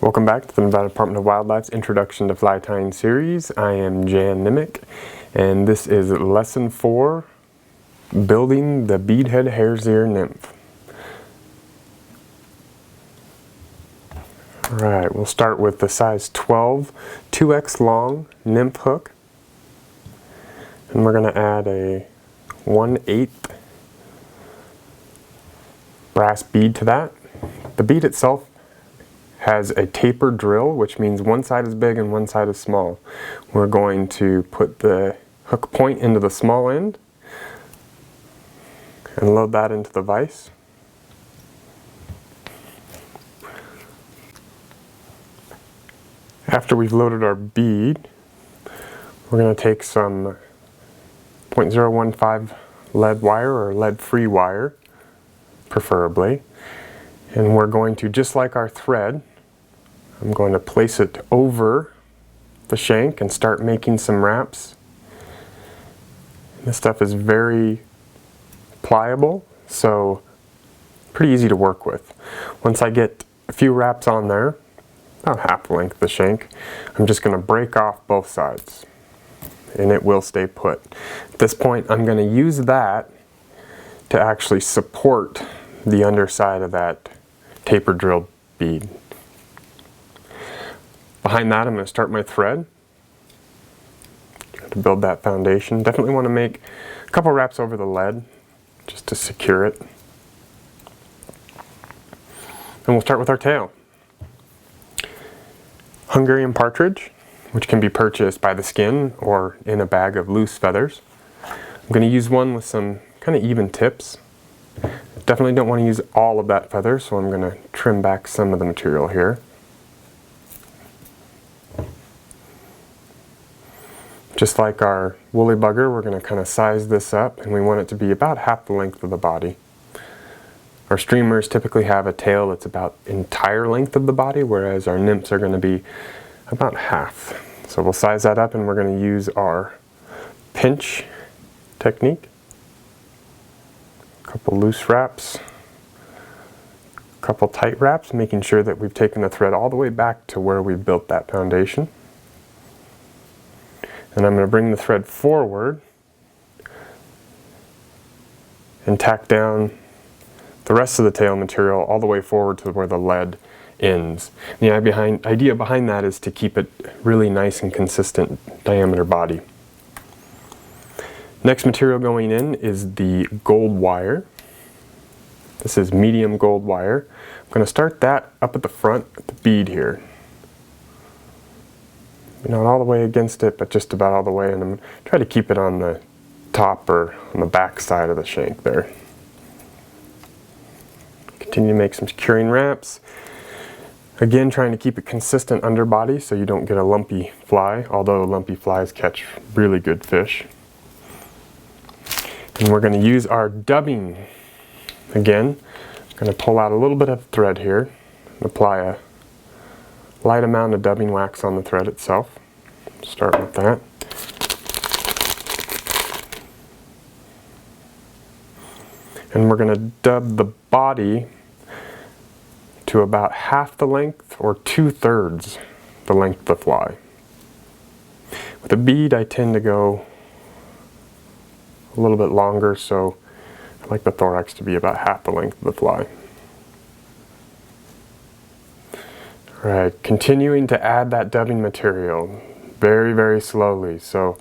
Welcome back to the Nevada Department of Wildlife's Introduction to Fly Tying series. I am Jan Nimick, and this is Lesson 4, Building the Beadhead Hare's Ear Nymph. Alright, we'll start with the size 12, 2x long nymph hook. And we're going to add a 1/8 brass bead to that. The bead itself has a tapered drill, which means one side is big and one side is small. We're going to put the hook point into the small end and load that into the vise. After we've loaded our bead, we're going to take some 0.015 lead wire or lead-free wire, preferably, and we're going to, just like our thread, I'm going to place it over the shank and start making some wraps. This stuff is very pliable, so pretty easy to work with. Once I get a few wraps on there, about half the length of the shank, I'm just going to break off both sides and it will stay put. At this point, I'm going to use that to actually support the underside of that taper drilled bead. Behind that, I'm going to start my thread to build that foundation. Definitely want to make a couple wraps over the lead just to secure it. And we'll start with our tail. Hungarian partridge, which can be purchased by the skin or in a bag of loose feathers. I'm going to use one with some kind of even tips. Definitely don't want to use all of that feather, so I'm going to trim back some of the material here. Just like our woolly bugger, we're going to kind of size this up, and we want it to be about half the length of the body. Our streamers typically have a tail that's about entire length of the body, whereas our nymphs are going to be about half. So we'll size that up, and we're going to use our pinch technique. A couple loose wraps, a couple tight wraps, making sure that we've taken the thread all the way back to where we built that foundation. And I'm going to bring the thread forward and tack down the rest of the tail material all the way forward to where the lead ends. The idea behind that is to keep it really nice and consistent diameter body. Next material going in is the gold wire. This is medium gold wire. I'm going to start that up at the front with the bead here. Not all the way against it, but just about all the way, and I'm going to try to keep it on the top or on the back side of the shank there. Continue to make some securing wraps. Again, trying to keep it consistent underbody so you don't get a lumpy fly, although lumpy flies catch really good fish. And we're going to use our dubbing. Again, I'm going to pull out a little bit of thread here and apply a light amount of dubbing wax on the thread itself. Start with that. And we're going to dub the body to about half the length or 2/3 the length of the fly. With a bead, I tend to go a little bit longer, so I like the thorax to be about half the length of the fly. Alright, continuing to add that dubbing material very, very slowly, so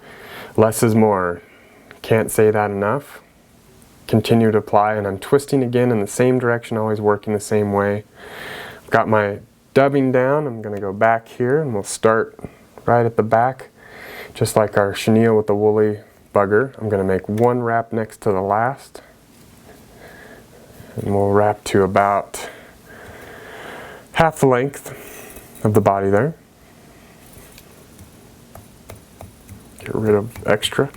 less is more. Can't say that enough. Continue to apply, and I'm twisting again in the same direction, always working the same way. I've got my dubbing down. I'm going to go back here, and we'll start right at the back, just like our chenille with the woolly bugger. I'm going to make one wrap next to the last, and we'll wrap to about half the length of the body there. Get rid of extra.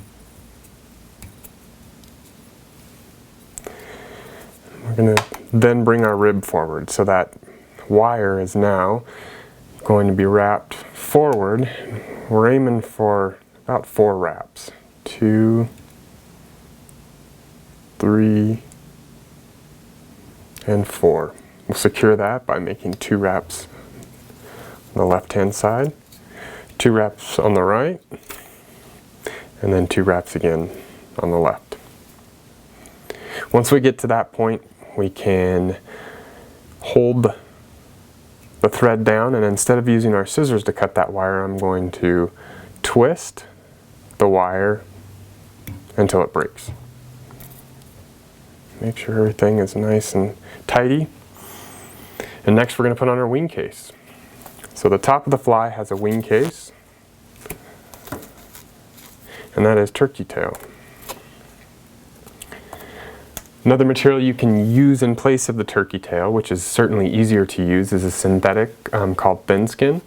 We're going to then bring our rib forward, so that wire is now going to be wrapped forward. We're aiming for about 4 wraps. 2, 3, and 4. We'll secure that by making 2 wraps the left-hand side, 2 wraps on the right, and then 2 wraps again on the left. Once we get to that point, we can hold the thread down, and instead of using our scissors to cut that wire, I'm going to twist the wire until it breaks. Make sure everything is nice and tidy. And next we're going to put on our wing case. So the top of the fly has a wing case, and that is turkey tail. Another material you can use in place of the turkey tail, which is certainly easier to use, is a synthetic called thin skin.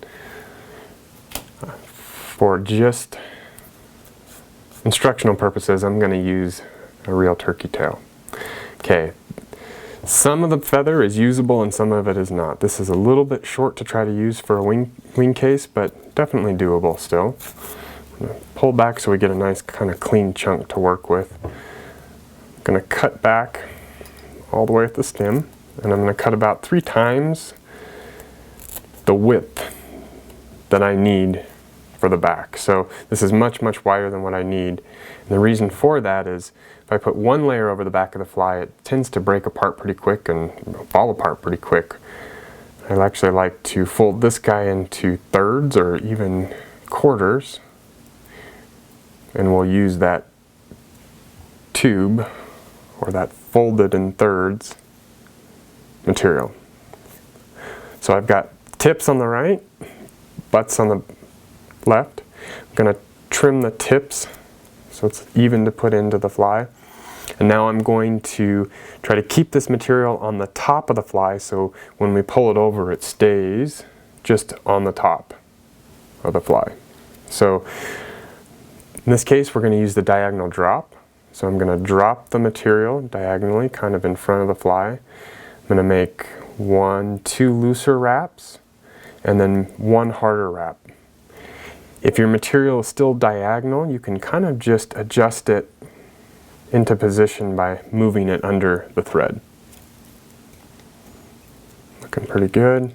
For just instructional purposes, I'm going to use a real turkey tail. Okay, some of the feather is usable and some of it is not. This is a little bit short to try to use for a wing case, but definitely doable still. I'm going to pull back so we get a nice kind of clean chunk to work with. I'm going to cut back all the way at the stem, and I'm going to cut about 3 times the width that I need for the back. So this is much wider than what I need. And the reason for that is if I put one layer over the back of the fly, it tends to break apart pretty quick and fall apart pretty quick. I actually like to fold this guy into thirds or even quarters, and we'll use that tube or that folded in thirds material. So I've got tips on the right, butts on the left. I'm going to trim the tips so it's even to put into the fly. And now I'm going to try to keep this material on the top of the fly so when we pull it over it stays just on the top of the fly. So in this case we're going to use the diagonal drop. So I'm going to drop the material diagonally kind of in front of the fly. I'm going to make 2 looser wraps and then 1 harder wrap. If your material is still diagonal, you can kind of just adjust it into position by moving it under the thread. Looking pretty good.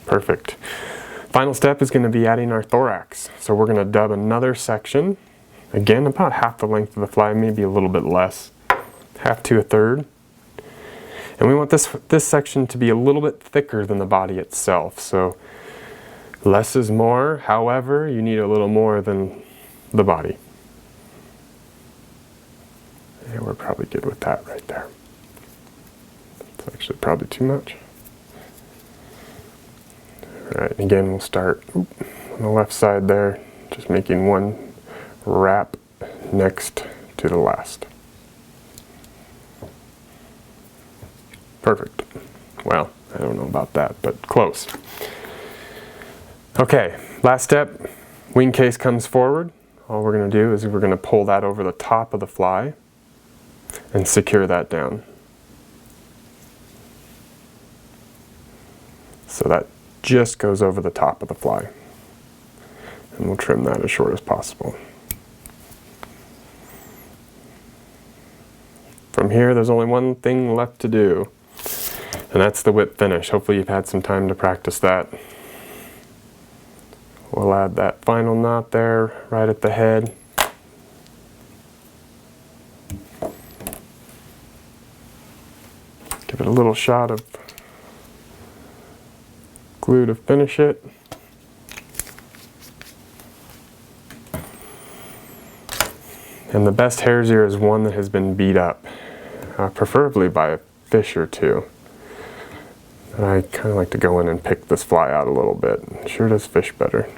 Perfect. Final step is going to be adding our thorax. So we're going to dub another section, again about half the length of the fly, maybe a little bit less, half to a third. And we want this section to be a little bit thicker than the body itself. So less is more, however, you need a little more than the body. Yeah, we're probably good with that right there. It's actually probably too much. Alright, again we'll start on the left side there, just making 1 wrap next to the last. Perfect. Well, I don't know about that, but close. Okay, last step, wing case comes forward. All we're going to do is we're going to pull that over the top of the fly and secure that down. So that just goes over the top of the fly. And we'll trim that as short as possible. From here, there's only one thing left to do, and that's the whip finish. Hopefully you've had some time to practice that. We'll add that final knot there right at the head. Give it a little shot of glue to finish it. And the best hare's ear is one that has been beat up, preferably by a fish or 2. And I kind of like to go in and pick this fly out a little bit. It sure does fish better.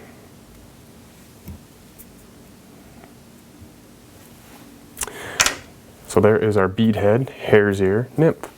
So there is our bead head, hare's ear, nymph.